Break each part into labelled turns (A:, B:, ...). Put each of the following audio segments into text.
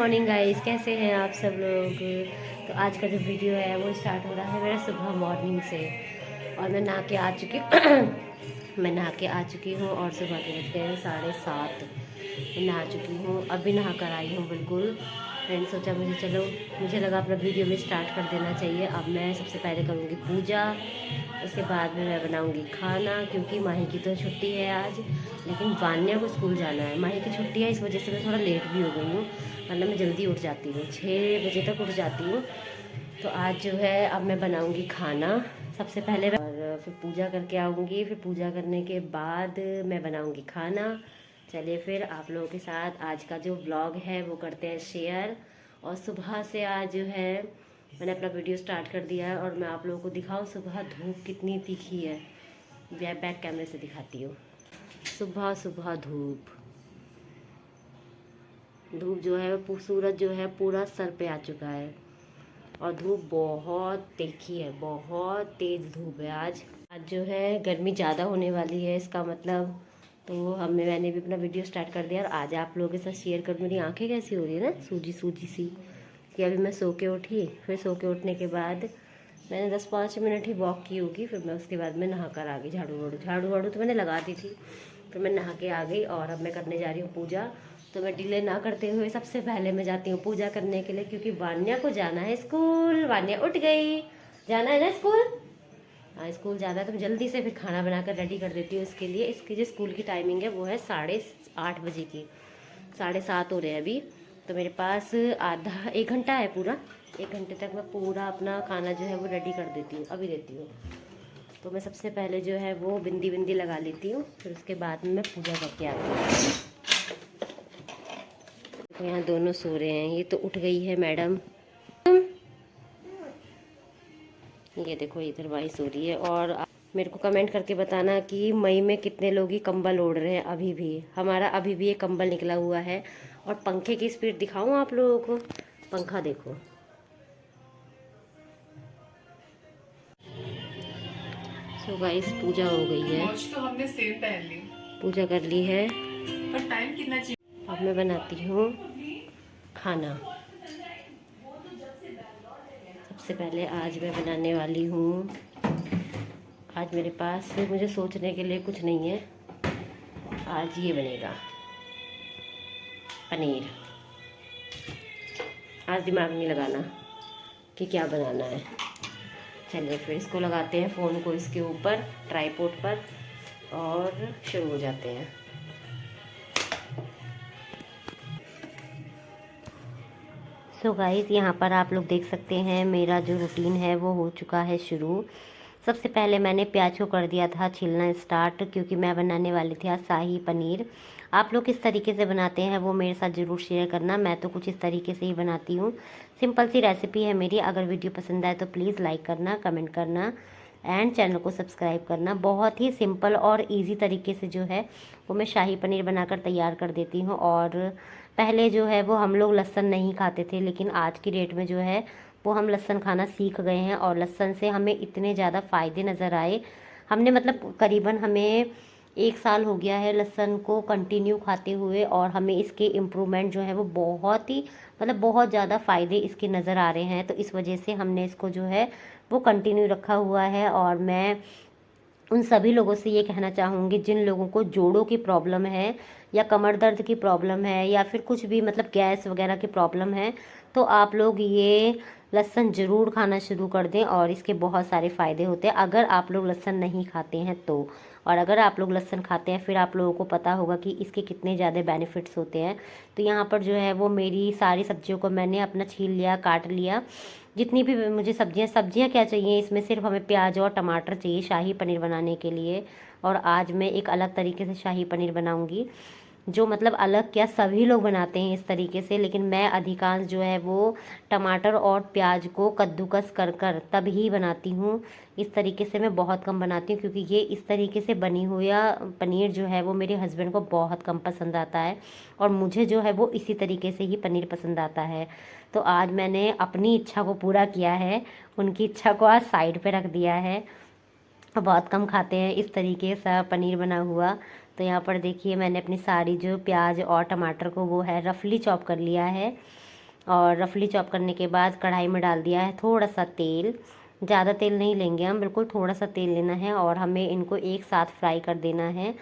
A: Morning guys, कैसे हैं आप सब लोग। तो आज का जो वीडियो है वो स्टार्ट हो रहा है मेरा सुबह मॉर्निंग से। और मैं नहा के आ चुकी मैं नहा के आ चुकी हूँ और सुबह के बज गए हैं 7:30। मैं नहा चुकी हूँ, अभी नहा कर आई हूँ बिल्कुल। मैंने सोचा मुझे लगा अपना वीडियो में स्टार्ट कर देना चाहिए। अब मैं सबसे पहले करूँगी पूजा, उसके बाद में मैं बनाऊँगी खाना, क्योंकि माही की तो छुट्टी है आज, लेकिन वान्या को स्कूल जाना है। माही की छुट्टी है, इस वजह से मैं थोड़ा लेट भी हो गई हूँ, वरना मैं जल्दी उठ जाती हूँ, 6 बजे तक उठ जाती हूँ। तो आज जो है अब मैं बनाऊँगी खाना सबसे पहले, और फिर पूजा करके आऊँगी। फिर पूजा करने के बाद मैं बनाऊँगी खाना। चलिए फिर आप लोगों के साथ आज का जो व्लॉग है वो करते हैं शेयर। और सुबह से आज जो है मैंने अपना वीडियो स्टार्ट कर दिया है, और मैं आप लोगों को दिखाऊं सुबह धूप कितनी तीखी है। बैक कैमरे से दिखाती हूँ। सुबह सुबह धूप जो है सूरज जो है पूरा सर पे आ चुका है, और धूप बहुत तीखी है, बहुत तेज़ धूप है आज। आज जो है गर्मी ज़्यादा होने वाली है, इसका मतलब तो मैंने भी अपना वीडियो स्टार्ट कर दिया। और आज आप लोगों के साथ शेयर कर। मेरी आंखें कैसी हो रही है ना, सूजी सूजी सी, कि अभी मैं सो के उठी। फिर सो के उठने के बाद मैंने 10-5 मिनट ही वॉक की होगी। फिर मैं उसके बाद में नहा कर आ गई। झाड़ू वाड़ू तो मैंने लगा दी थी, फिर मैं नहा के आ गई। और अब मैं करने जा रही हूँ पूजा। तो मैं डिले ना करते हुए सबसे पहले मैं जाती हूँ पूजा करने के लिए, क्योंकि वान्या को जाना है स्कूल। वान्या उठ गई, जाना है ना स्कूल। हाँ, स्कूल जाना है, तो मैं जल्दी से फिर खाना बनाकर रेडी कर देती हूँ इसके लिए। इसकी जो स्कूल की टाइमिंग है वो है 8:30 बजे की, 7:30 हो रहे हैं अभी। तो मेरे पास आधा 1 घंटा है पूरा। 1 घंटे तक मैं पूरा अपना खाना जो है वो रेडी कर देती हूँ, अभी देती हूँ। तो मैं सबसे पहले जो है वो बिंदी लगा लेती हूँ, फिर उसके बाद में मैं पूजा करके आती हूँ। तो यहाँ दोनों सो रहे हैं। ये तो उठ गई है मैडम, ये देखो इधर माही सो रही है। और मेरे को कमेंट करके बताना कि मई में कितने लोग ही कंबल ओढ़ रहे हैं। अभी भी हमारा अभी भी ये कंबल निकला हुआ है। और पंखे की स्पीड दिखाऊं आप लोगों को, पंखा देखो। सो गाइस, पूजा हो गई है,
B: तो हमने सेम पहन ली,
A: पूजा कर ली है।
B: पर टाइम कितना चाहिए।
A: अब मैं बनाती हूँ खाना। सबसे पहले आज मैं बनाने वाली हूँ, आज मेरे पास मुझे सोचने के लिए कुछ नहीं है। आज ये बनेगा पनीर। आज दिमाग नहीं लगाना कि क्या बनाना है। चलिए फिर इसको लगाते हैं फ़ोन को इसके ऊपर ट्राईपोड पर, और शुरू हो जाते हैं। सो गाइस, यहाँ पर आप लोग देख सकते हैं मेरा जो रूटीन है वो हो चुका है शुरू। सबसे पहले मैंने प्याज को कर दिया था छीलना स्टार्ट, क्योंकि मैं बनाने वाली थी आज शाही पनीर। आप लोग किस तरीके से बनाते हैं वो मेरे साथ ज़रूर शेयर करना। मैं तो कुछ इस तरीके से ही बनाती हूँ, सिंपल सी रेसिपी है मेरी। अगर वीडियो पसंद आए तो प्लीज़ लाइक करना, कमेंट करना, एंड चैनल को सब्सक्राइब करना। बहुत ही सिंपल और इजी तरीके से जो है वो मैं शाही पनीर बनाकर तैयार कर देती हूँ। और पहले जो है वो हम लोग लहसुन नहीं खाते थे, लेकिन आज की डेट में जो है वो हम लहसुन खाना सीख गए हैं। और लहसुन से हमें इतने ज़्यादा फ़ायदे नज़र आए। हमने मतलब करीबन हमें 1 साल हो गया है लहसुन को कंटिन्यू खाते हुए, और हमें इसके इम्प्रूवमेंट जो है वो बहुत ही मतलब बहुत ज़्यादा फ़ायदे इसके नज़र आ रहे हैं। तो इस वजह से हमने इसको जो है वो कंटिन्यू रखा हुआ है। और मैं उन सभी लोगों से ये कहना चाहूँगी जिन लोगों को जोड़ों की प्रॉब्लम है, या कमर दर्द की प्रॉब्लम है, या फिर कुछ भी मतलब गैस वगैरह की प्रॉब्लम है, तो आप लोग ये लहसुन ज़रूर खाना शुरू कर दें। और इसके बहुत सारे फ़ायदे होते हैं अगर आप लोग लहसुन नहीं खाते हैं तो। और अगर आप लोग लहसुन खाते हैं फिर आप लोगों को पता होगा कि इसके कितने ज़्यादा बेनिफिट्स होते हैं। तो यहाँ पर जो है वो मेरी सारी सब्जियों को मैंने अपना छील लिया, काट लिया। जितनी भी मुझे सब्जियां क्या चाहिए, इसमें सिर्फ हमें प्याज और टमाटर चाहिए शाही पनीर बनाने के लिए। और आज मैं एक अलग तरीके से शाही पनीर बनाऊंगी, जो मतलब अलग क्या सभी लोग बनाते हैं इस तरीके से, लेकिन मैं अधिकांश जो है वो टमाटर और प्याज को कद्दूकस कर कर तब ही बनाती हूँ। इस तरीके से मैं बहुत कम बनाती हूँ, क्योंकि ये इस तरीके से बनी हुई पनीर जो है वो मेरे हस्बैंड को बहुत कम पसंद आता है, और मुझे जो है वो इसी तरीके से ही पनीर पसंद आता है। तो आज मैंने अपनी इच्छा को पूरा किया है, उनकी इच्छा को आज साइड पे रख दिया है। बहुत कम खाते हैं इस तरीके से पनीर बना हुआ। तो यहाँ पर देखिए मैंने अपनी सारी जो प्याज और टमाटर को वो है रफली चॉप कर लिया है। और रफली चॉप करने के बाद कढ़ाई में डाल दिया है थोड़ा सा तेल। ज़्यादा तेल नहीं लेंगे हम, बिल्कुल थोड़ा सा तेल लेना है और हमें इनको एक साथ फ्राई कर देना है।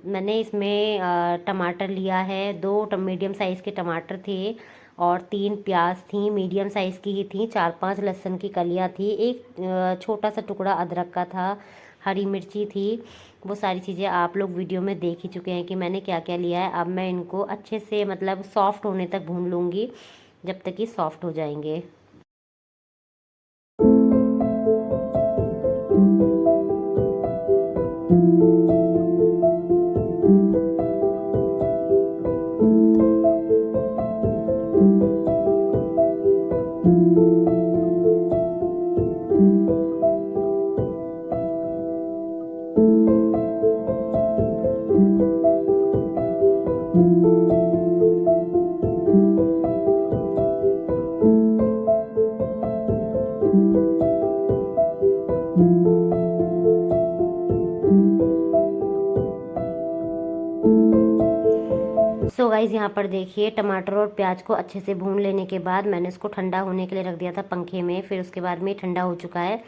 A: मैंने इसमें टमाटर लिया है, 2 मीडियम साइज़ के टमाटर थे और 3 प्याज थी, मीडियम साइज़ की ही थी, 4-5 लहसुन की कलियाँ थी, एक छोटा सा टुकड़ा अदरक का था, हरी मिर्ची थी। वो सारी चीज़ें आप लोग वीडियो में देख ही चुके हैं कि मैंने क्या क्या लिया है। अब मैं इनको अच्छे से मतलब सॉफ्ट होने तक भून लूँगी, जब तक कि सॉफ्ट हो जाएंगे। सो गाइज़ यहाँ पर देखिए टमाटर और प्याज को अच्छे से भून लेने के बाद मैंने इसको ठंडा होने के लिए रख दिया था पंखे में। फिर उसके बाद में ठंडा हो चुका है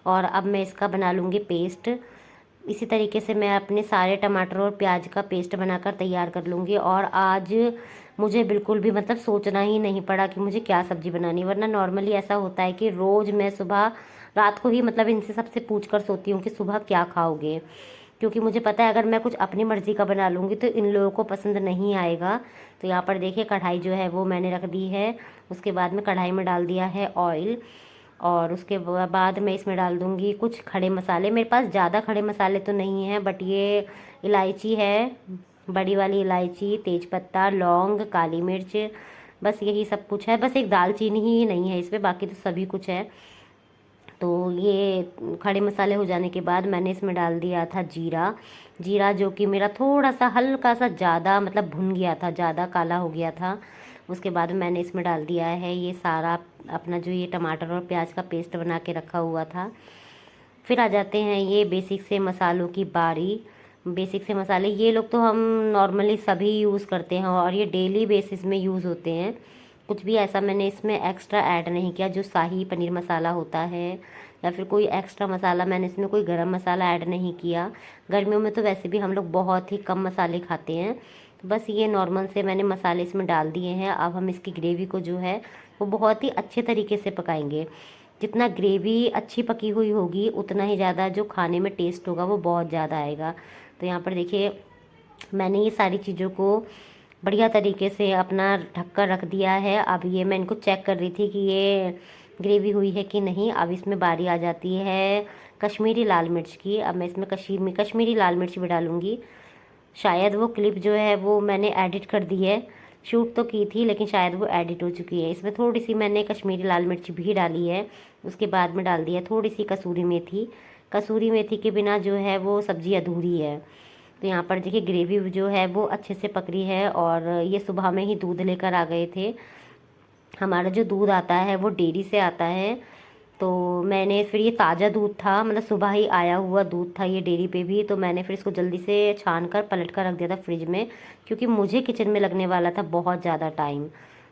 A: और अब मैं इसका बना लूँगी पेस्ट। इसी तरीके से मैं अपने सारे टमाटर और प्याज का पेस्ट बनाकर तैयार कर लूँगी। और आज मुझे बिल्कुल भी मतलब सोचना ही नहीं पड़ा कि मुझे क्या सब्ज़ी बनानी, वरना नॉर्मली ऐसा होता है कि रोज़ मैं सुबह रात को ही मतलब इनसे सबसे पूछ कर सोती हूँ कि सुबह क्या खाओगे, क्योंकि मुझे पता है अगर मैं कुछ अपनी मर्ज़ी का बना लूँगी तो इन लोगों को पसंद नहीं आएगा। तो यहाँ पर देखिए कढ़ाई जो है वो मैंने रख दी है। उसके बाद में कढ़ाई में डाल दिया है ऑयल और उसके बाद मैं इसमें डाल दूँगी कुछ खड़े मसाले। मेरे पास ज़्यादा खड़े मसाले तो नहीं हैं, बट ये इलायची है, बड़ी वाली इलायची, तेज़पत्ता, लौंग, काली मिर्च, बस यही सब कुछ है। बस एक दालचीनी ही नहीं है इसमें, बाकी तो सभी कुछ है। तो ये खड़े मसाले हो जाने के बाद मैंने इसमें डाल दिया था जीरा। जीरा जो कि मेरा थोड़ा सा हल्का सा ज़्यादा मतलब भुन गया था, ज़्यादा काला हो गया था। उसके बाद मैंने इसमें डाल दिया है ये सारा अपना जो ये टमाटर और प्याज का पेस्ट बना के रखा हुआ था। फिर आ जाते हैं ये बेसिक से मसालों की बारी। बेसिक से मसाले ये लोग तो हम नॉर्मली सभी यूज़ करते हैं और ये डेली बेसिस में यूज़ होते हैं। कुछ भी ऐसा मैंने इसमें एक्स्ट्रा ऐड नहीं किया। जो शाही पनीर मसाला होता है या फिर कोई एक्स्ट्रा मसाला, मैंने इसमें कोई गरम मसाला ऐड नहीं किया। गर्मियों में तो वैसे भी हम लोग बहुत ही कम मसाले खाते हैं, तो बस ये नॉर्मल से मैंने मसाले इसमें डाल दिए हैं। अब हम इसकी ग्रेवी को जो है वो बहुत ही अच्छे तरीके से पकाएंगे। जितना ग्रेवी अच्छी पकी हुई होगी उतना ही ज़्यादा जो खाने में टेस्ट होगा वो बहुत ज़्यादा आएगा। तो यहाँ पर देखिए मैंने ये सारी चीज़ों को बढ़िया तरीके से अपना ढक कर रख दिया है। अब ये मैं इनको चेक कर रही थी कि ये ग्रेवी हुई है कि नहीं। अब इसमें बारी आ जाती है कश्मीरी लाल मिर्च की। अब मैं इसमें कश्मीरी लाल मिर्च भी डालूँगी। शायद वो क्लिप जो है वो मैंने एडिट कर दी है, शूट तो की थी लेकिन शायद वो एडिट हो चुकी है। इसमें थोड़ी सी मैंने कश्मीरी लाल मिर्च भी डाली है। उसके बाद में डाल दिया थोड़ी सी कसूरी मेथी। कसूरी मेथी के बिना जो है वो सब्ज़ी अधूरी है। तो यहाँ पर देखिए ग्रेवी जो है वो अच्छे से पक रही है। और ये सुबह में ही दूध लेकर आ गए थे। हमारा जो दूध आता है वो डेयरी से आता है, तो मैंने फिर ये ताज़ा दूध था, मतलब सुबह ही आया हुआ दूध था ये डेयरी पे भी। तो मैंने फिर इसको जल्दी से छान कर पलट कर रख दिया था फ्रिज में, क्योंकि मुझे किचन में लगने वाला था बहुत ज़्यादा टाइम।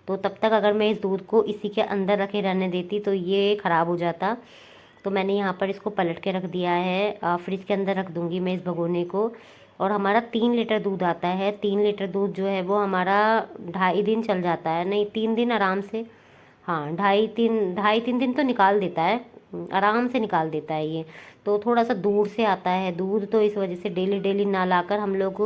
A: तो तब तक अगर मैं इस दूध को इसी के अंदर रखे रहने देती तो ये ख़राब हो जाता। तो मैंने यहाँ पर इसको पलट के रख दिया है। फ्रिज के अंदर रख दूँगी मैं इस भगोने को। और हमारा 3 लीटर दूध आता है। 3 लीटर दूध जो है वो हमारा 2.5 दिन चल जाता है, नहीं 3 दिन आराम से। हाँ, 2.5-3 दिन तो निकाल देता है, आराम से निकाल देता है ये। तो थोड़ा सा दूर से आता है दूध, तो इस वजह से डेली डेली ना लाकर हम लोग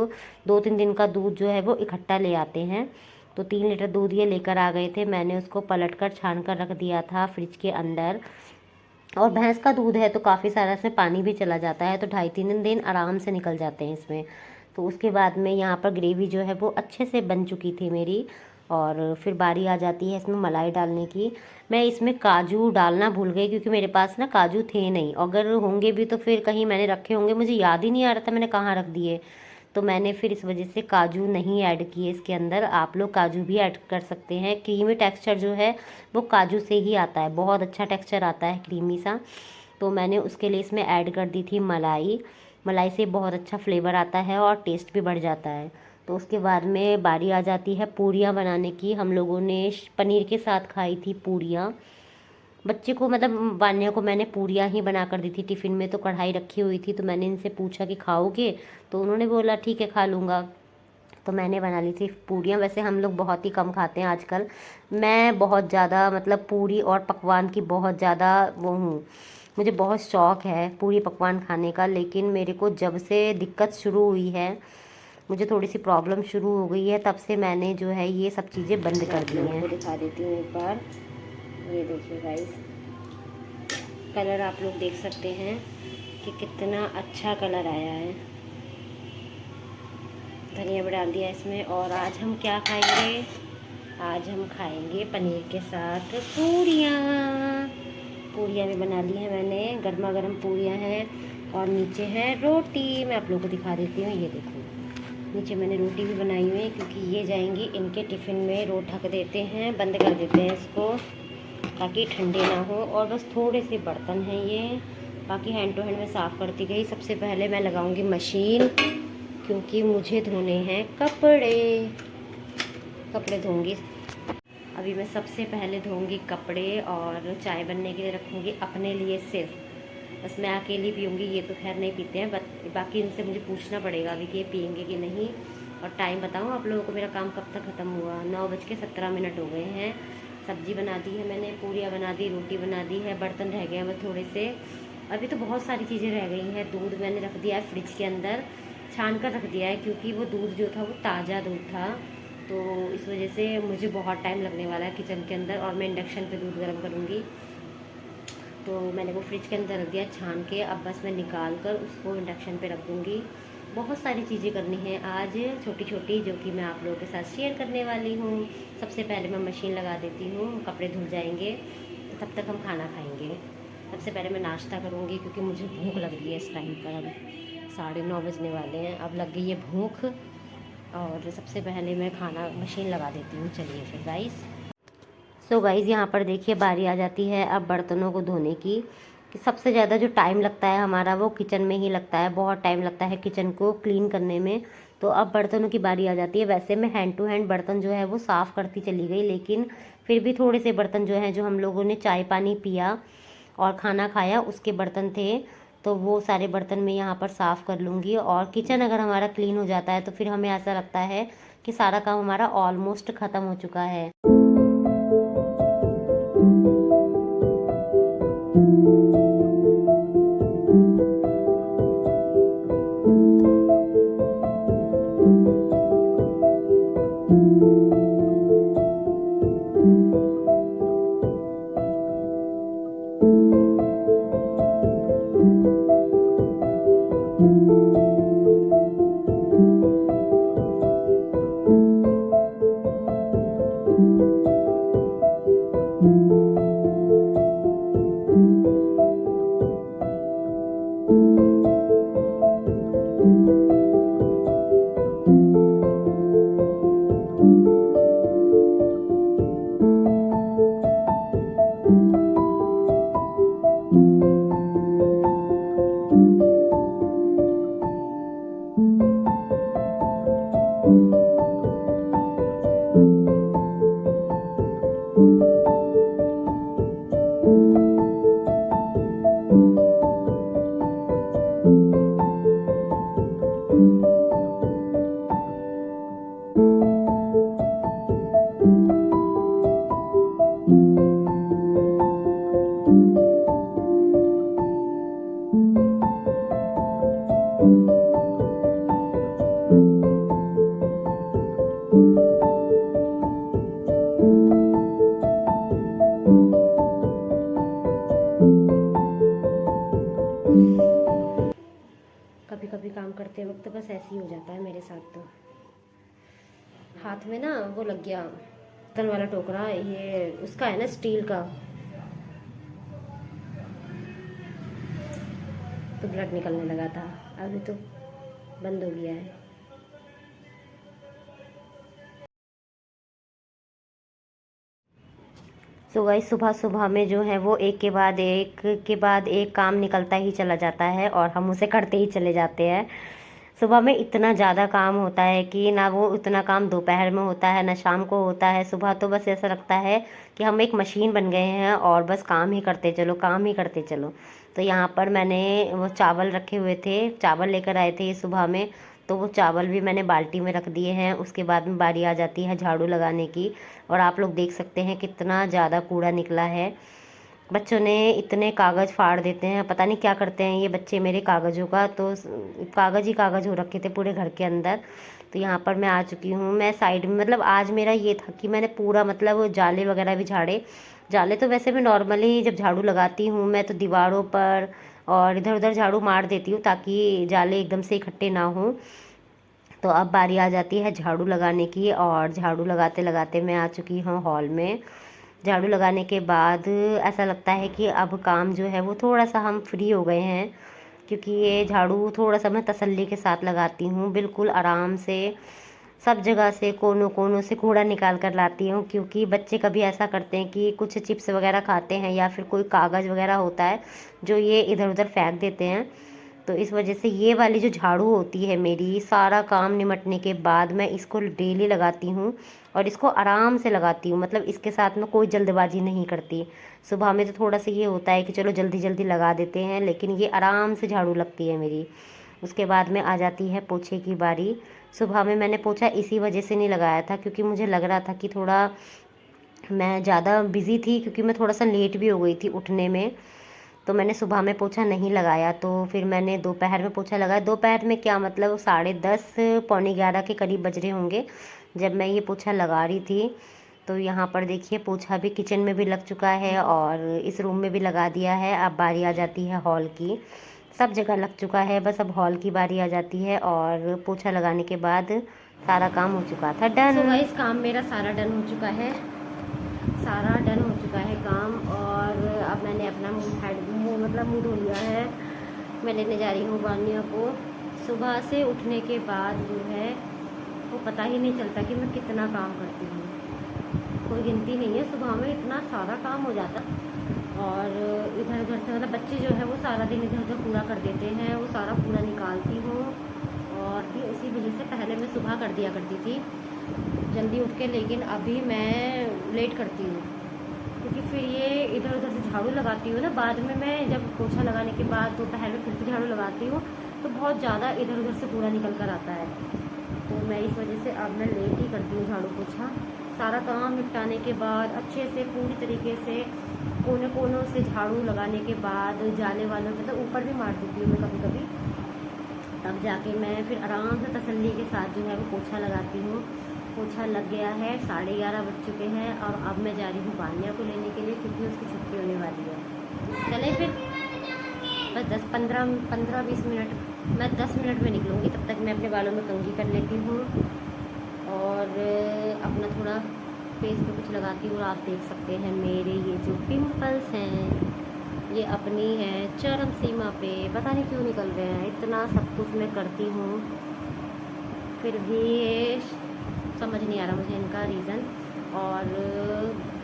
A: 2-3 दिन का दूध जो है वो इकट्ठा ले आते हैं। तो 3 लीटर दूध ये लेकर आ गए थे। मैंने उसको पलट कर छान कर रख दिया था फ्रिज के अंदर। और भैंस का दूध है तो काफ़ी सारा इसमें पानी भी चला जाता है, तो 2.5-3 दिन आराम से निकल जाते हैं इसमें। तो उसके बाद में यहाँ पर ग्रेवी जो है वो अच्छे से बन चुकी थी मेरी। और फिर बारी आ जाती है इसमें मलाई डालने की। मैं इसमें काजू डालना भूल गई, क्योंकि मेरे पास ना काजू थे नहीं। अगर होंगे भी तो फिर कहीं मैंने रखे होंगे, मुझे याद ही नहीं आ रहा था मैंने कहाँ रख दिए। तो मैंने फिर इस वजह से काजू नहीं ऐड किए इसके अंदर। आप लोग काजू भी ऐड कर सकते हैं। क्रीमी टेक्सचर जो है वो काजू से ही आता है, बहुत अच्छा टेक्सचर आता है क्रीमी सा। तो मैंने उसके लिए इसमें ऐड कर दी थी मलाई। मलाई से बहुत अच्छा फ्लेवर आता है और टेस्ट भी बढ़ जाता है। तो उसके बाद में बारी आ जाती है पूरियाँ बनाने की। हम लोगों ने पनीर के साथ खाई थी पूरियाँ। बच्चे को मतलब वान्या को मैंने पूरियाँ ही बना कर दी थी टिफ़िन में, तो कढ़ाई रखी हुई थी, तो मैंने इनसे पूछा कि खाओगे, तो उन्होंने बोला ठीक है खा लूँगा। तो मैंने बना ली थी पूरियाँ। वैसे हम लोग बहुत ही कम खाते हैं आजकल। मैं बहुत ज़्यादा मतलब पूरी और पकवान की बहुत ज़्यादा वो हूँ, मुझे बहुत शौक़ है पूरी पकवान खाने का। लेकिन मेरे को जब से दिक्कत शुरू हुई है, मुझे थोड़ी सी प्रॉब्लम शुरू हो गई है, तब से मैंने जो है ये सब चीज़ें बंद कर दी हैं। दिखा देती हूँ एक बार, ये देखिए गाइस, कलर आप लोग देख सकते हैं कि कितना अच्छा कलर आया है। धनिया भी डाल दिया इसमें। और आज हम क्या खाएंगे? आज हम खाएंगे पनीर के साथ पूरियाँ। पूरियाँ भी बना ली हैं मैंने, गर्मा गर्म पूरियाँ हैं और नीचे है रोटी। मैं आप लोगों को दिखा देती हूँ, ये देखो नीचे मैंने रोटी भी बनाई हुई है, क्योंकि ये जाएंगी इनके टिफ़िन में। रोट ढक देते हैं, बंद कर देते हैं इसको ताकि ठंडे ना हो। और बस थोड़े से बर्तन हैं ये, बाकी हैंड टू हैंड में साफ़ करती गई। सबसे पहले मैं लगाऊंगी मशीन, क्योंकि मुझे धोने हैं कपड़े धोंगी। अभी मैं सबसे पहले धोंगी कपड़े और चाय बनने के लिए रखूँगी अपने लिए सिर्फ। बस मैं अकेली पीऊँगी, ये तो खैर नहीं पीते हैं, बाकी इनसे मुझे पूछना पड़ेगा अभी कि ये पियेंगे कि नहीं। और टाइम बताऊँ आप लोगों को मेरा काम कब तक ख़त्म हुआ? 9:17 हो गए हैं। सब्ज़ी बना दी है मैंने, पूरियाँ बना दी, रोटी बना दी है, बर्तन रह गए हैं बस थोड़े से। अभी तो बहुत सारी चीज़ें रह गई हैं। दूध मैंने रख दिया है फ्रिज के अंदर, छान कर रख दिया है, क्योंकि वो दूध जो था वो ताज़ा दूध था, तो इस वजह से मुझे बहुत टाइम लगने वाला है किचन के अंदर। और मैं इंडक्शन पे दूध गर्म करूँगी, तो मैंने वो फ्रिज के अंदर रख दिया छान के। अब बस मैं निकाल कर उसको इंडक्शन पे रख दूँगी। बहुत सारी चीज़ें करनी है आज, छोटी छोटी, जो कि मैं आप लोगों के साथ शेयर करने वाली हूँ। सबसे पहले मैं मशीन लगा देती हूँ, कपड़े धुल जाएंगे, तब तक हम खाना खाएँगे। सबसे पहले मैं नाश्ता करूँगी, क्योंकि मुझे भूख लग रही है इस टाइम पर। अब 9:30 बजने वाले हैं, अब लग गई है भूख। और सबसे पहले मैं खाना मशीन लगा देती हूँ। चलिए फिर गाइस। सो गाइस, यहाँ पर देखिए बारी आ जाती है अब बर्तनों को धोने की। कि सबसे ज़्यादा जो टाइम लगता है हमारा वो किचन में ही लगता है, बहुत टाइम लगता है किचन को क्लीन करने में। तो अब बर्तनों की बारी आ जाती है। वैसे मैं हैंड टू हैंड बर्तन जो है वो साफ़ करती चली गई, लेकिन फिर भी थोड़े से बर्तन जो हैं, जो हम लोगों ने चाय पानी पिया और खाना खाया उसके बर्तन थे, तो वो सारे बर्तन मैं यहाँ पर साफ़ कर लूँगी। और किचन अगर हमारा क्लीन हो जाता है तो फिर हमें ऐसा लगता है कि सारा काम हमारा ऑलमोस्ट ख़त्म हो चुका है। कभी कभी काम करते वक्त बस ऐसे ही हो जाता है मेरे साथ। तो हाथ में ना वो लग गया बर्तन वाला टोकरा, ये उसका है ना, स्टील का, तो ब्लड निकलने लगा था। अभी तो बंद हो गया है। सो गाइस, सुबह सुबह में जो है वो एक के बाद एक काम निकलता ही चला जाता है और हम उसे करते ही चले जाते हैं। सुबह में इतना ज़्यादा काम होता है कि ना वो उतना काम दोपहर में होता है ना शाम को होता है। सुबह तो बस ऐसा लगता है कि हम एक मशीन बन गए हैं और बस काम ही करते चलो, काम ही करते चलो। तो यहाँ पर मैंने वो चावल रखे हुए थे, चावल लेकर आए थे ये सुबह में, तो वो चावल भी मैंने बाल्टी में रख दिए हैं। उसके बाद में बारी आ जाती है झाड़ू लगाने की, और आप लोग देख सकते हैं कितना ज़्यादा कूड़ा निकला है। बच्चों ने इतने कागज़ फाड़ देते हैं, पता नहीं क्या करते हैं ये बच्चे मेरे कागज़ों का। तो कागज़ ही कागज़ हो रखे थे पूरे घर के अंदर। तो यहाँ पर मैं आ चुकी हूँ। मैं साइड में मतलब आज मेरा ये था कि मैंने पूरा मतलब जाले वगैरह भी झाड़े। जाले तो वैसे मैं नॉर्मली जब झाड़ू लगाती हूँ मैं तो दीवारों पर और इधर उधर झाड़ू मार देती हूँ ताकि जाले एकदम से इकट्ठे ना हों। तो अब बारी आ जाती है झाड़ू लगाने की, और झाड़ू लगाते लगाते मैं आ चुकी हूँ हॉल में। झाड़ू लगाने के बाद ऐसा लगता है कि अब काम जो है वो थोड़ा सा हम फ्री हो गए हैं, क्योंकि ये झाड़ू थोड़ा सा मैं तसल्ली के साथ लगाती हूँ, बिल्कुल आराम से सब जगह से कोनों कोनों से कूड़ा निकाल कर लाती हूँ। क्योंकि बच्चे कभी ऐसा करते हैं कि कुछ चिप्स वगैरह खाते हैं या फिर कोई कागज़ वगैरह होता है जो ये इधर उधर फेंक देते हैं। तो इस वजह से ये वाली जो झाड़ू होती है मेरी, सारा काम निमटने के बाद मैं इसको डेली लगाती हूँ और इसको आराम से लगाती हूँ। मतलब इसके साथ में कोई जल्दबाजी नहीं करती। सुबह में तो थोड़ा सा ये होता है कि चलो जल्दी जल्दी लगा देते हैं, लेकिन ये आराम से झाड़ू लगती है मेरी। उसके बाद में आ जाती है पोछे की बारी। सुबह में मैंने पोछा इसी वजह से नहीं लगाया था क्योंकि मुझे लग रहा था कि थोड़ा मैं ज़्यादा बिज़ी थी, क्योंकि मैं थोड़ा सा लेट भी हो गई थी उठने में। तो मैंने सुबह में पोछा नहीं लगाया, तो फिर मैंने दोपहर में पोछा लगाया। दोपहर में क्या मतलब 10:30 पौने 11 के करीब बज रहे होंगे जब मैं ये पोछा लगा रही थी। तो यहाँ पर देखिए पोछा भी किचन में भी लग चुका है और इस रूम में भी लगा दिया है। अब बारी आ जाती है हॉल की। सब जगह लग चुका है, बस अब हॉल की बारी आ जाती है और पोछा लगाने के बाद सारा काम हो चुका था डन। तो गाइस काम मेरा सारा डन हो चुका है, सारा डन हो चुका है काम। और अब मैंने अपना मुँह धो लिया है। मैं लेने जा रही हूँ वानिया को। सुबह से उठने के बाद जो है वो पता ही नहीं चलता कि मैं कितना काम करती हूँ, कोई गिनती नहीं है। सुबह में इतना सारा काम हो जाता, और इधर उधर से मतलब बच्चे जो है वो सारा दिन इधर उधर कूड़ा कर देते हैं, वो सारा कूड़ा निकालती हूँ। और फिर इसी वजह से पहले मैं सुबह कर दिया करती थी जल्दी उठ के, लेकिन अभी मैं लेट करती हूँ क्योंकि फिर ये इधर उधर से झाड़ू लगाती हूँ ना। बाद में मैं जब पोछा लगाने के बाद दोपहर में फिर से झाड़ू लगाती हूँ तो बहुत ज़्यादा इधर उधर से कूड़ा निकल कर आता है। तो मैं इस वजह से अब मैं लेट ही करती हूँ झाड़ू पोछा। सारा काम निपटाने के बाद अच्छे से पूरी तरीके से कोने कोनों से झाड़ू लगाने के बाद जाले वालों मतलब ऊपर भी मार देती हूँ मैं कभी कभी, तब जाके मैं फिर आराम से तसल्ली के साथ जो है वो पोछा लगाती हूँ। पोछा लग गया है, 11:30 बज चुके हैं और अब मैं जा रही हूँ वानिया को लेने के लिए क्योंकि उसकी छुट्टी होने वाली है। चले फिर बस 10-15-20 मिनट, मैं 10 मिनट में निकलूँगी। तब तक मैं अपने बालों में कंघी कर लेती हूँ और अपना थोड़ा फेस पे कुछ लगाती हूँ। और आप देख सकते हैं मेरे ये जो पिंपल्स हैं ये अपनी है चरम सीमा पे, पता नहीं क्यों निकल रहे हैं। इतना सब कुछ मैं करती हूँ फिर भी ये समझ नहीं आ रहा मुझे इनका रीज़न। और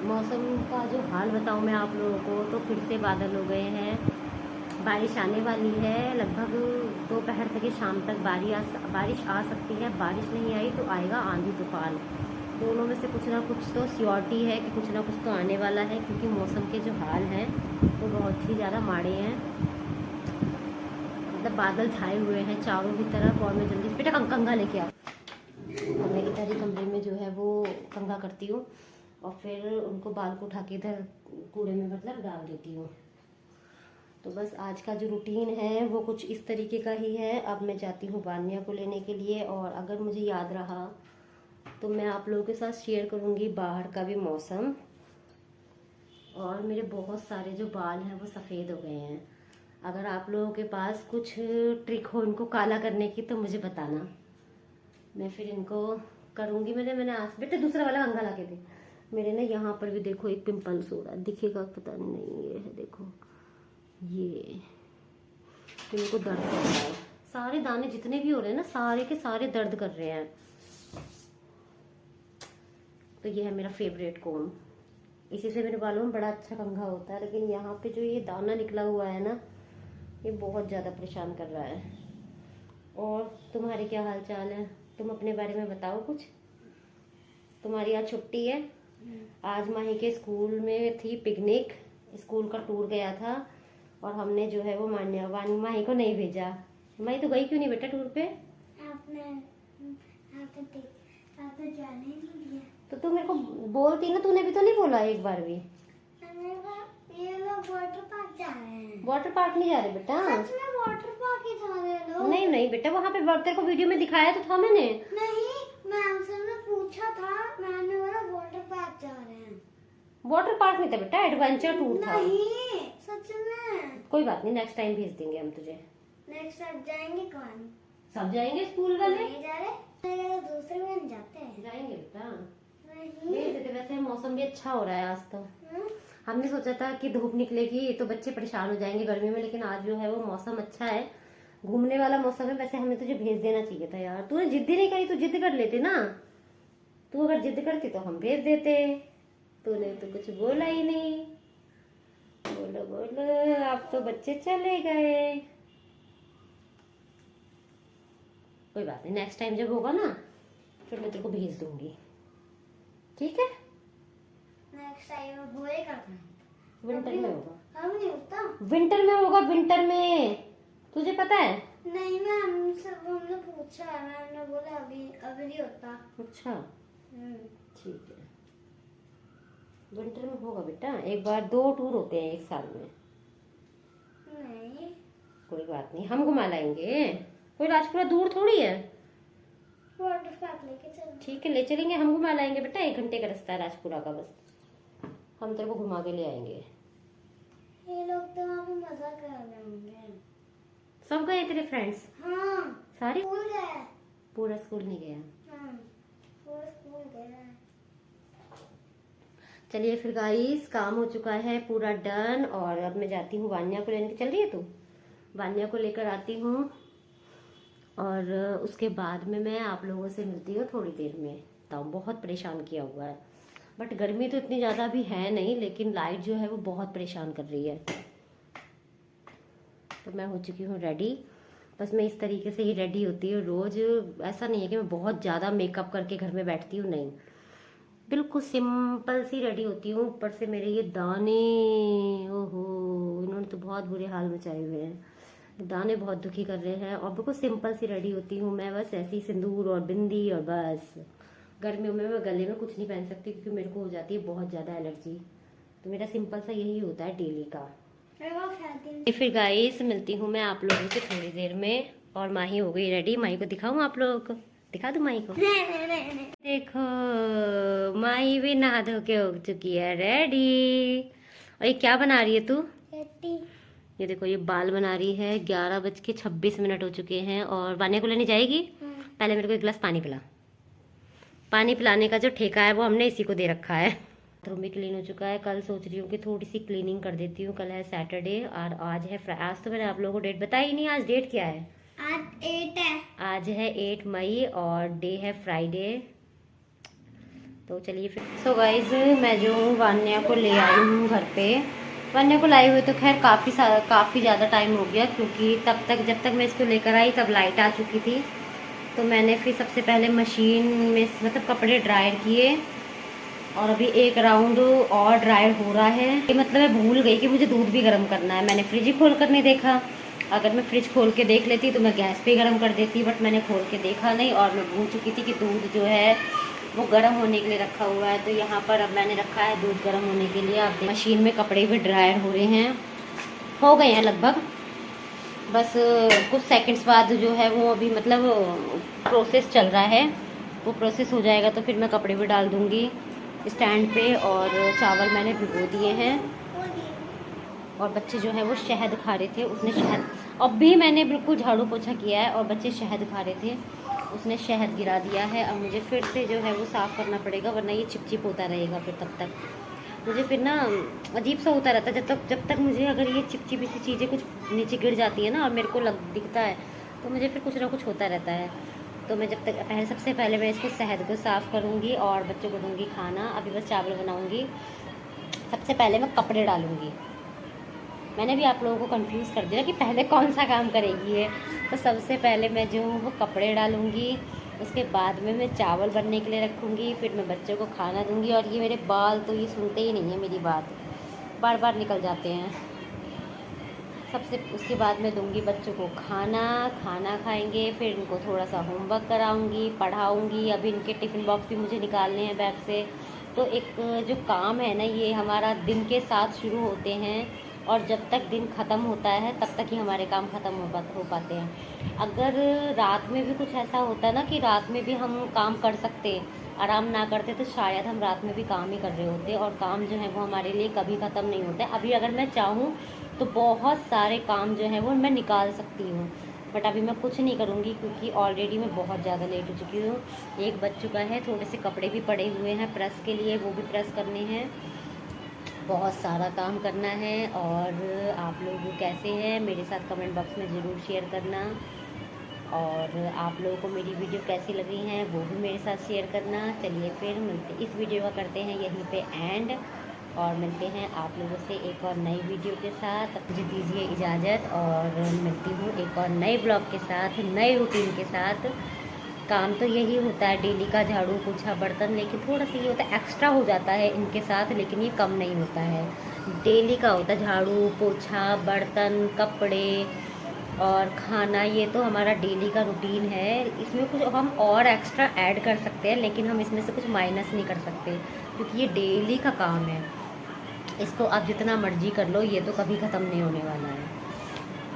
A: मौसम का जो हाल बताऊँ मैं आप लोगों को, तो फिर से बादल हो गए हैं, बारिश आने वाली है। लगभग दोपहर तक या शाम तक बारिश आ सकती है। बारिश नहीं आई तो आएगा आंधी तूफान, दोनों में से कुछ ना कुछ तो श्योरिटी है कि कुछ ना कुछ तो आने वाला है, क्योंकि मौसम के जो हाल हैं वो बहुत ही ज़्यादा माड़े हैं। मतलब बादल छाए हुए हैं चारों की तरफ। और मैं जल्दी से बेटा कंघा लेके आओ, और मैं इधर ही कमरे में जो है वो कंघा करती हूँ और फिर उनको बाल को उठा के इधर कूड़े में मतलब डाल देती हूँ। तो बस आज का जो रूटीन है वो कुछ इस तरीके का ही है। अब मैं जाती हूँ वानिया को लेने के लिए, और अगर मुझे याद रहा तो मैं आप लोगों के साथ शेयर करूँगी बाहर का भी मौसम। और मेरे बहुत सारे जो बाल हैं वो सफ़ेद हो गए हैं। अगर आप लोगों के पास कुछ ट्रिक हो इनको काला करने की तो मुझे बताना, मैं फिर इनको करूँगी। मैंने आज बेटे दूसरा वाला कंघा ला के दे। मेरे ना यहाँ पर भी देखो एक पिंपल्स हो रहा है, दिखेगा पता नहीं, ये है देखो, ये इनको दर्द कर रहा है। सारे दाने जितने भी हो रहे हैं ना सारे के सारे दर्द कर रहे हैं। तो ये है मेरा फेवरेट कोम, इसी से मेरे बालों में बड़ा अच्छा कंघा होता है। लेकिन यहाँ पे जो ये दाना निकला हुआ है ना ये बहुत ज़्यादा परेशान कर रहा है। और तुम्हारे क्या हाल चाल है? तुम अपने बारे में बताओ कुछ। तुम्हारी आज छुट्टी है। आज माही के स्कूल में थी पिकनिक, स्कूल का टूर गया था और हमने जो है वो माही को नहीं भेजा। माही तो गई क्यों नहीं बेटा टूर पे?
C: आपने आप तो जाने ही नहीं दिया।
A: तो तू मेरे को बोलती ना, तूने भी तो नहीं बोला एक बार भी।
C: हमने कहा ये लोग वाटर पार्क जा रहे हैं।
A: वाटर पार्क नहीं जा रहे बेटा।
C: सच में वाटर पार्क ही जा रहे हैं लोग?
A: नहीं नहीं बेटा, वहाँ पे तेरे को वीडियो में दिखाया तो था मैंने।
C: नहीं, मैम से ने पूछा था, मैम ने बोला वाटर पार्क जा रहे हैं।
A: वाटर पार्क नहीं था बेटा, एडवेंचर टूर था।
C: नहीं सच में।
A: कोई बात नहीं, नेक्स्ट टाइम भेज देंगे हम तुझे।
C: नेक्स्ट टाइम जाएंगे कौन?
A: सब जाएंगे स्कूल वाले।
C: नहीं जा रहे, नहीं तो दूसरे में जाते हैं।
A: जाएंगे बेटा,
C: नहीं।
A: भेज देते। वैसे मौसम भी अच्छा हो रहा है आज तो।
C: हम्म?
A: हमने सोचा था कि धूप निकलेगी तो बच्चे परेशान हो जाएंगे गर्मी में, लेकिन आज जो है वो मौसम अच्छा है, घूमने वाला मौसम है। वैसे हमें तुझे भेज देना चाहिए था यार, तूने जिद्दी नहीं करी, तू जिद कर लेते ना। तू अगर जिद करती तो हम भेज देते, तूने तो कुछ बोला ही नहीं। बोलो बोलो, अब तो बच्चे चले गए। कोई बात नहीं, नेक्स्ट टाइम जब होगा ना फिर मैं तेरे को भेज दूंगी, ठीक है?
C: नेक्स्ट टाइम बोलेगा कौन?
A: विंटर में होगा।
C: हम नहीं होता।
A: विंटर में होगा, विंटर में। तुझे पता है?
C: नहीं मैम, सब हमने पूछा है, मैम ने बोला अभी अभी नहीं होता।
A: अच्छा ठीक है, विंटर में होगा बेटा। एक बार 2 टूर होते हैं एक साल में।
C: नहीं,
A: कोई बात नहीं, हम घुमा लाएंगे। कोई राजपुरा दूर थोड़ी है।
C: वाटर पार्क लेके चलो।
A: ठीक है, ले चलेंगे, हम घुमा लाएंगे बेटा। 1 घंटे का रास्ता है राजपुरा का, बस हम तेरे को घुमा के ले आएंगे।
C: ये लोग तो वहाँ पे मजा कर रहे होंगे।
A: सब गए तेरे फ्रेंड्स?
C: हाँ,
A: सारे?
C: स्कूल गए।
A: पूरा स्कूल नहीं गया।
C: हाँ, पूरा स्कूल गए।
A: चलिए फिर गाइस, काम हो चुका है पूरा डन। और अब मैं जाती हूँ वान्या को लेने। चल रही है तू? वान्या को लेकर आती हूँ और उसके बाद में मैं आप लोगों से मिलती हूँ थोड़ी देर में। तो बहुत परेशान किया हुआ है, बट गर्मी तो इतनी ज़्यादा भी है नहीं, लेकिन लाइट जो है वो बहुत परेशान कर रही है। तो मैं हो चुकी हूँ रेडी। बस मैं इस तरीके से ही रेडी होती हूँ रोज़। ऐसा नहीं है कि मैं बहुत ज़्यादा मेकअप करके घर में बैठती हूँ, नहीं, बिल्कुल सिंपल सी रेडी होती हूँ। ऊपर से मेरे ये दाने, ओहो, इन्होंने तो बहुत बुरे हाल मचाए हुए हैं। दाने बहुत दुखी कर रहे हैं। और बिल्कुल सिंपल सी रेडी होती हूँ मैं, बस ऐसी सिंदूर और बिंदी, और बस। गर्मियों में मैं गले में कुछ नहीं पहन सकती क्योंकि मेरे को हो जाती है बहुत ज़्यादा एलर्जी। तो मेरा सिंपल सा यही होता है डेली का। फिर गाइस मिलती हूँ मैं आप लोगों से थोड़ी देर में। और माही हो गई रेडी। माही को दिखाऊँ आप लोगों को? दिखा दूँ माही को? देखो, माही भी नहा धो के हो चुकी है रेडी। और ये क्या बना रही है तू? ये देखो, ये बाल बना रही है। 11:26 हो चुके हैं और वान्या को लेने जाएगी। पहले मेरे को 1 गिलास पानी पिला। पानी पिलाने का जो ठेका है वो हमने इसी को दे रखा है। बाथरूम भी क्लीन हो चुका है। कल सोच रही हूँ कि थोड़ी सी क्लीनिंग कर देती हूँ। कल है सैटरडे और आज है आज तो मैंने आप लोगों को डेट बताई ही नहीं। आज डेट क्या है?
C: आज 8 है।
A: आज है 8 मई और डे है फ्राइडे। तो चलिए फिर। सो गाइज, मैं जो हूँ वान्या को ले आई हूँ घर पे। वान्या को लाए हुए तो खैर काफ़ी ज़्यादा टाइम हो गया, क्योंकि जब तक मैं इसको लेकर आई तब लाइट आ चुकी थी। तो मैंने फिर सबसे पहले मशीन में मतलब कपड़े ड्रायर किए और अभी 1 राउंड और ड्रायर हो रहा है। ये मतलब मैं भूल गई कि मुझे दूध भी गर्म करना है। मैंने फ्रिज ही खोल कर नहीं देखा। अगर मैं फ्रिज खोल के देख लेती तो मैं गैस पे गर्म कर देती, बट मैंने खोल के देखा नहीं और मैं भूल चुकी थी कि दूध जो है वो गर्म होने के लिए रखा हुआ है। तो यहाँ पर अब मैंने रखा है दूध गर्म होने के लिए। अब मशीन में कपड़े भी ड्रायर हो रहे हैं, हो गए हैं लगभग। बस कुछ सेकंड्स बाद जो है वो अभी मतलब प्रोसेस चल रहा है, वो प्रोसेस हो जाएगा तो फिर मैं कपड़े भी डाल दूँगी स्टैंड पे। और चावल मैंने भिगो दिए हैं और बच्चे जो है वो शहद खा रहे थे। उसने शहद, अब भी मैंने बिल्कुल झाड़ू पोछा किया है और बच्चे शहद खा रहे थे, उसने शहद गिरा दिया है। अब मुझे फिर से जो है वो साफ़ करना पड़ेगा, वरना ये चिपचिप होता रहेगा। फिर तब तक मुझे फिर ना अजीब सा होता रहता है। जब तक मुझे अगर ये चिपचिपी सी चीज़ें कुछ नीचे गिर जाती है ना और मेरे को दिखता है तो मुझे फिर कुछ ना कुछ होता रहता है। तो मैं सबसे पहले मैं इसको शहद को साफ़ करूँगी और बच्चों को दूँगी खाना। अभी बस चावल बनाऊँगी। सबसे पहले मैं कपड़े डालूँगी। मैंने भी आप लोगों को कंफ्यूज कर दिया कि पहले कौन सा काम करेगी ये। तो सबसे पहले मैं जो हूँ वो कपड़े डालूँगी, उसके बाद में मैं चावल बनने के लिए रखूँगी, फिर मैं बच्चों को खाना दूँगी। और ये मेरे बाल तो ये सुनते ही नहीं है मेरी बात, बार बार निकल जाते हैं। उसके बाद मैं दूंगी बच्चों को खाना खाएंगे, फिर इनको थोड़ा सा होमवर्क कराऊंगी, पढ़ाऊंगी। अभी इनके टिफ़िन बॉक्स भी मुझे निकालने हैं बैग से। तो एक जो काम है ना, ये हमारा दिन के साथ शुरू होते हैं और जब तक दिन ख़त्म होता है तब तक ही हमारे काम ख़त्म हो पाते हैं। अगर रात में भी कुछ ऐसा होता है ना कि रात में भी हम काम कर सकते, आराम ना करते, तो शायद हम रात में भी काम ही कर रहे होते और काम जो है वो हमारे लिए कभी ख़त्म नहीं होता है। अभी अगर मैं चाहूँ तो बहुत सारे काम जो है वो मैं निकाल सकती हूँ, बट अभी मैं कुछ नहीं करूँगी क्योंकि ऑलरेडी मैं बहुत ज़्यादा लेट हो चुकी हूँ। 1 बज चुका है, थोड़े से कपड़े भी पड़े हुए हैं प्रेस के लिए, वो भी प्रेस करने हैं। बहुत सारा काम करना है। और आप लोग कैसे हैं मेरे साथ कमेंट बॉक्स में ज़रूर शेयर करना। और आप लोगों को मेरी वीडियो कैसी लगी हैं वो भी मेरे साथ शेयर करना। चलिए फिर मिलते, इस वीडियो का करते हैं यहीं पे एंड, और मिलते हैं आप लोगों से एक और नई वीडियो के साथ। मुझे दीजिए इजाज़त और मिलती हूँ एक और नए ब्लॉग के साथ, नए रूटीन के साथ। काम तो यही होता है डेली का, झाड़ू पोछा बर्तन, लेकिन थोड़ा सा ये होता है एक्स्ट्रा हो जाता है इनके साथ, लेकिन ये कम नहीं होता है, डेली का होता है। झाड़ू पोछा बर्तन कपड़े और खाना, ये तो हमारा डेली का रूटीन है। इसमें कुछ हम और एक्स्ट्रा ऐड कर सकते हैं, लेकिन हम इसमें से कुछ माइनस नहीं कर सकते क्योंकि ये डेली का काम है। इसको आप जितना मर्जी कर लो, ये तो कभी ख़त्म नहीं होने वाला है।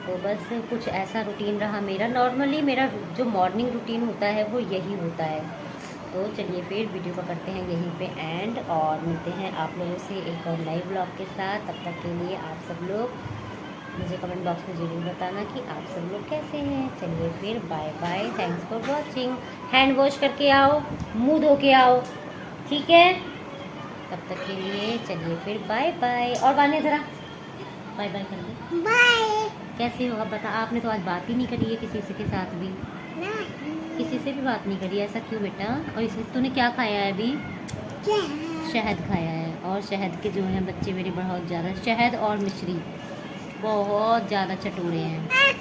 A: तो बस कुछ ऐसा रूटीन रहा मेरा। नॉर्मली मेरा जो मॉर्निंग रूटीन होता है वो यही होता है। तो चलिए फिर वीडियो को करते हैं यहीं पे एंड, और मिलते हैं आप लोगों से एक और नए ब्लॉग के साथ। तब तक के लिए आप सब लोग मुझे कमेंट बॉक्स में ज़रूर बताना कि आप सब लोग कैसे हैं। चलिए फिर bye bye, thanks for watching. Hand wash करके आओ, मुँह धो के आओ, ठीक है। तब तक के लिए चलिए फिर बाय बाय। और बाने ज़रा बाय बाय कर दे।
C: बाय।
A: कैसे हो अब बता, आपने तो आज बात ही नहीं करी है किसी से के साथ भी, किसी से भी बात नहीं करी, ऐसा क्यों बेटा? और इसे तूने क्या खाया है अभी? शहद खाया है, और शहद के जो हैं बच्चे मेरे बहुत ज़्यादा, शहद और मिश्री बहुत ज़्यादा चटोरे हैं।